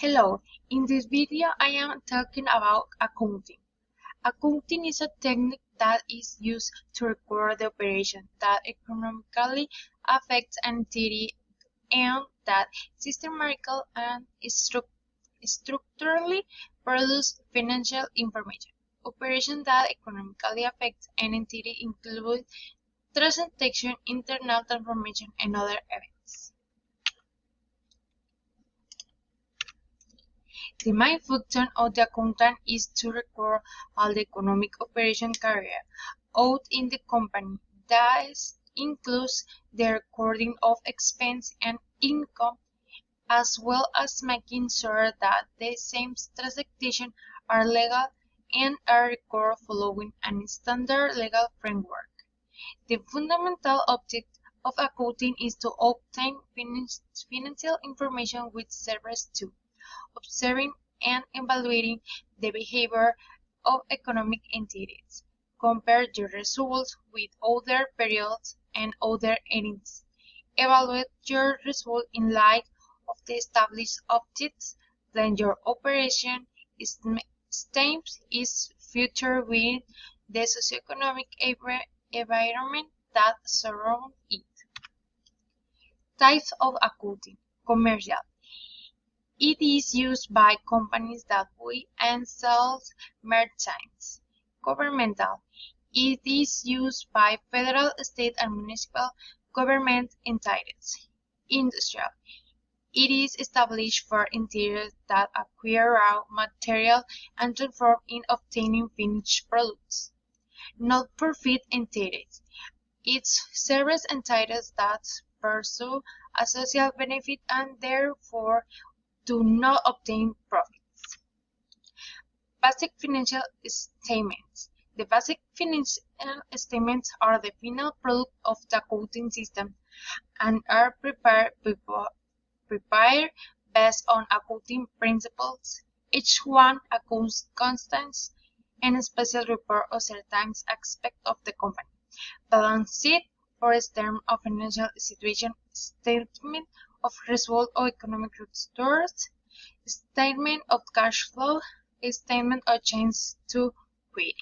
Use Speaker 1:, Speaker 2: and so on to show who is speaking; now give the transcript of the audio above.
Speaker 1: Hello, in this video I am talking about accounting. Accounting is a technique that is used to record the operation that economically affects an entity and that systematically and structurally produce financial information. Operations that economically affect an entity include transaction, internal transformation, and other events. The main function of the accountant is to record all the economic operations carried out in the company. This includes the recording of expense and income, as well as making sure that the same transactions are legal and are recorded following a standard legal framework. The fundamental object of accounting is to obtain financial information which serves to observing and evaluating the behavior of economic entities, compare the results with other periods and other entities, evaluate your result in light of the established objectives, plan your operation, estimate its future with the socioeconomic environment that surrounds it. Types of accounting: commercial. It is used by companies that buy and sell merchandise. Governmental. It is used by federal, state, and municipal government entities. Industrial. It is established for entities that acquire raw material and transform in obtaining finished products. Not-for-profit entities. It serves entities that pursue a social benefit and therefore do not obtain profits. Basic financial statements. The basic financial statements are the final product of the accounting system and are prepared based on accounting principles. Each one accounts constants and special report of certain aspects of the company. Balance sheet for a term of financial situation, statement of result of economic stores, statement of cash flow, a statement of change to equity.